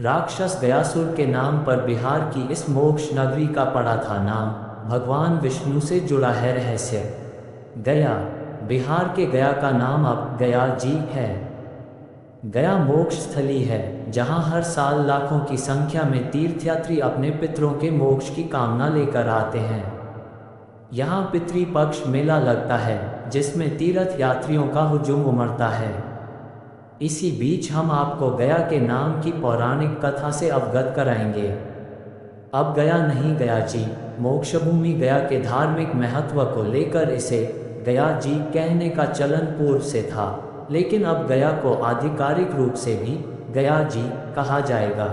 राक्षस गयासुर के नाम पर बिहार की इस मोक्ष नगरी का पड़ा था नाम। भगवान विष्णु से जुड़ा है रहस्य। गया, बिहार के गया का नाम अब गया जी है। गया मोक्ष स्थली है, जहाँ हर साल लाखों की संख्या में तीर्थयात्री अपने पितरों के मोक्ष की कामना लेकर आते हैं। यहाँ पितृपक्ष मेला लगता है, जिसमें तीर्थ यात्रियों का हुजूम उमड़ता है। इसी बीच हम आपको गया के नाम की पौराणिक कथा से अवगत कराएंगे। अब गया नहीं गया जी, मोक्षभूमि गया के धार्मिक महत्व को लेकर इसे गया जी कहने का चलन पूर्व से था, लेकिन अब गया को आधिकारिक रूप से भी गया जी कहा जाएगा।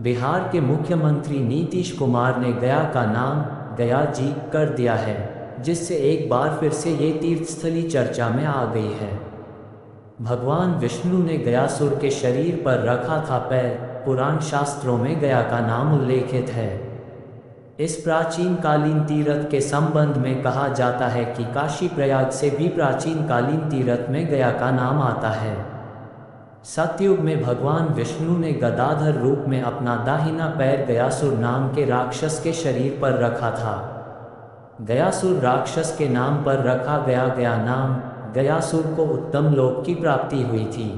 बिहार के मुख्यमंत्री नीतीश कुमार ने गया का नाम गया जी कर दिया है, जिससे एक बार फिर से ये तीर्थस्थली चर्चा में आ गई है। भगवान विष्णु ने गयासुर के शरीर पर रखा था पैर, पुराण शास्त्रों में गया का नाम उल्लेखित है। इस प्राचीन कालीन तीर्थ के संबंध में कहा जाता है कि काशी प्रयाग से भी प्राचीन कालीन तीर्थ में गया का नाम आता है। सतयुग में भगवान विष्णु ने गदाधर रूप में अपना दाहिना पैर गयासुर नाम के राक्षस के शरीर पर रखा था। गयासुर राक्षस के नाम पर रखा गया नाम गयासुर को उत्तम लोक की प्राप्ति हुई थी।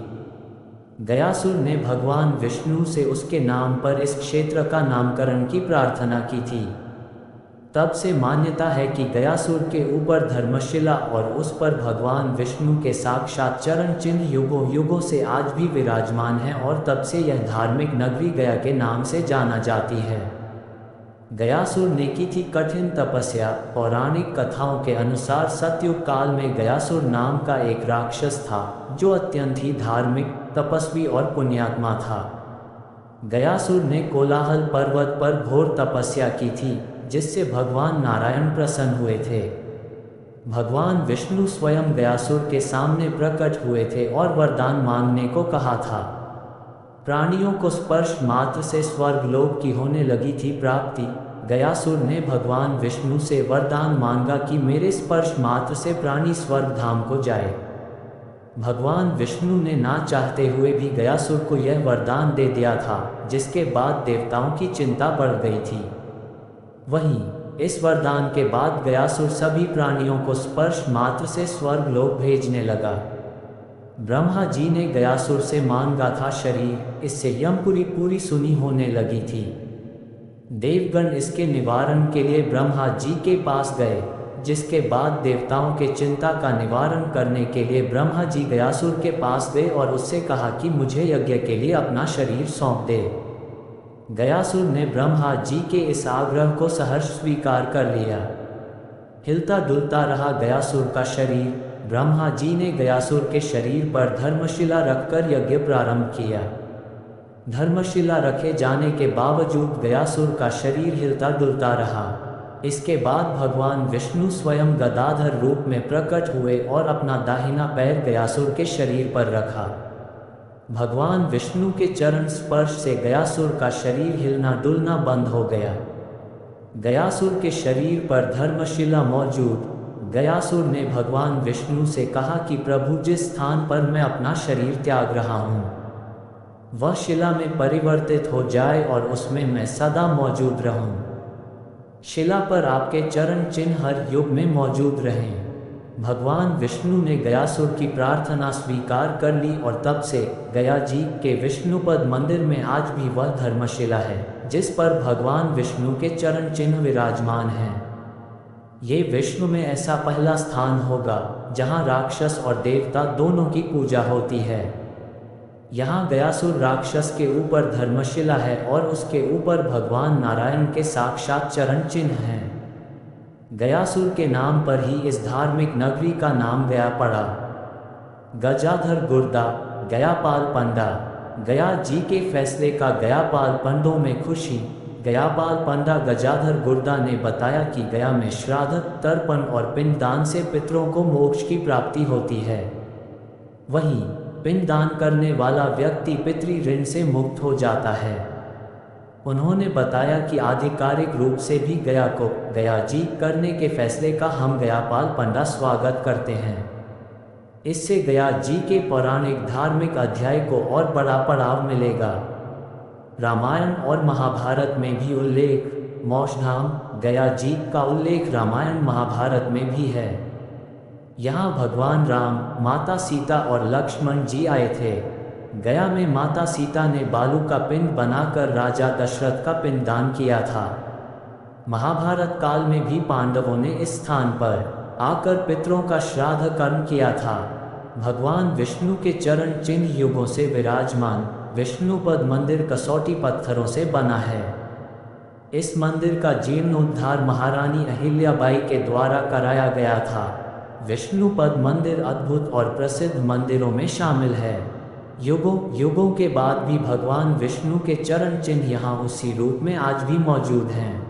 गयासुर ने भगवान विष्णु से उसके नाम पर इस क्षेत्र का नामकरण की प्रार्थना की थी। तब से मान्यता है कि गयासुर के ऊपर धर्मशिला और उस पर भगवान विष्णु के साक्षात चरण चिन्ह युगों युगों से आज भी विराजमान है, और तब से यह धार्मिक नगरी गया के नाम से जाना जाती है। गयासुर ने की थी कठिन तपस्या। पौराणिक कथाओं के अनुसार सतयुग काल में गयासुर नाम का एक राक्षस था, जो अत्यंत ही धार्मिक, तपस्वी और पुण्यात्मा था। गयासुर ने कोलाहल पर्वत पर घोर तपस्या की थी, जिससे भगवान नारायण प्रसन्न हुए थे। भगवान विष्णु स्वयं गयासुर के सामने प्रकट हुए थे और वरदान मांगने को कहा था। प्राणियों को स्पर्श मात्र से स्वर्गलोक की होने लगी थी प्राप्ति। गयासुर ने भगवान विष्णु से वरदान मांगा कि मेरे स्पर्श मात्र से प्राणी स्वर्ग धाम को जाए। भगवान विष्णु ने ना चाहते हुए भी गयासुर को यह वरदान दे दिया था, जिसके बाद देवताओं की चिंता बढ़ गई थी। वहीं इस वरदान के बाद गयासुर सभी प्राणियों को स्पर्श मात्र से स्वर्गलोक भेजने लगा। ब्रह्मा जी ने गयासुर से मांगा था शरीर, इससे यमपुरी पूरी सुनी होने लगी थी। देवगण इसके निवारण के लिए ब्रह्मा जी के पास गए, जिसके बाद देवताओं के चिंता का निवारण करने के लिए ब्रह्मा जी गयासुर के पास गए और उससे कहा कि मुझे यज्ञ के लिए अपना शरीर सौंप दे। गयासुर ने ब्रह्मा जी के इस आग्रह को सहर्ष स्वीकार कर लिया। हिलता डुलता रहा गयासुर का शरीर। ब्रह्मा जी ने गयासुर के शरीर पर धर्मशिला रखकर यज्ञ प्रारंभ किया। धर्मशिला रखे जाने के बावजूद गयासुर का शरीर हिलता डुलता रहा। इसके बाद भगवान विष्णु स्वयं गदाधर रूप में प्रकट हुए और अपना दाहिना पैर गयासुर के शरीर पर रखा। भगवान विष्णु के चरण स्पर्श से गयासुर का शरीर हिलना डुलना बंद हो गया। गयासुर के शरीर पर धर्मशिला मौजूद। गयासुर ने भगवान विष्णु से कहा कि प्रभु, जिस स्थान पर मैं अपना शरीर त्याग रहा हूँ, वह शिला में परिवर्तित हो जाए और उसमें मैं सदा मौजूद रहूँ। शिला पर आपके चरण चिन्ह हर युग में मौजूद रहें। भगवान विष्णु ने गयासुर की प्रार्थना स्वीकार कर ली और तब से गया जी के विष्णुपद मंदिर में आज भी वह धर्मशिला है, जिस पर भगवान विष्णु के चरण चिन्ह विराजमान हैं। ये विश्व में ऐसा पहला स्थान होगा जहाँ राक्षस और देवता दोनों की पूजा होती है। यहाँ गयासुर राक्षस के ऊपर धर्मशिला है और उसके ऊपर भगवान नारायण के साक्षात चरण चिन्ह हैं। गयासुर के नाम पर ही इस धार्मिक नगरी का नाम गया पड़ा। गजाधर गुर्दा, गयापाल पंडा। गया जी के फैसले का गयापाल पंडों में खुशी। गयापाल पंडा गजाधर गुर्दा ने बताया कि गया में श्राद्ध, तर्पण और पिंडदान से पितरों को मोक्ष की प्राप्ति होती है। वहीं पिंडदान करने वाला व्यक्ति पितृ ऋण से मुक्त हो जाता है। उन्होंने बताया कि आधिकारिक रूप से भी गया को गया जी करने के फैसले का हम गयापाल पंडा स्वागत करते हैं। इससे गया जी के पौराणिक धार्मिक अध्याय को और बड़ा पड़ाव मिलेगा। रामायण और महाभारत में भी उल्लेख। मोक्षधाम गया जी का उल्लेख रामायण महाभारत में भी है। यहाँ भगवान राम, माता सीता और लक्ष्मण जी आए थे। गया में माता सीता ने बालू का पिंड बनाकर राजा दशरथ का पिंडदान किया था। महाभारत काल में भी पांडवों ने इस स्थान पर आकर पितरों का श्राद्ध कर्म किया था। भगवान विष्णु के चरण चिन्ह युगों से विराजमान विष्णुपद मंदिर कसौटी पत्थरों से बना है। इस मंदिर का जीर्णोद्धार महारानी अहिल्याबाई के द्वारा कराया गया था। विष्णुपद मंदिर अद्भुत और प्रसिद्ध मंदिरों में शामिल है। युगों के बाद भी भगवान विष्णु के चरण चिन्ह यहाँ उसी रूप में आज भी मौजूद हैं।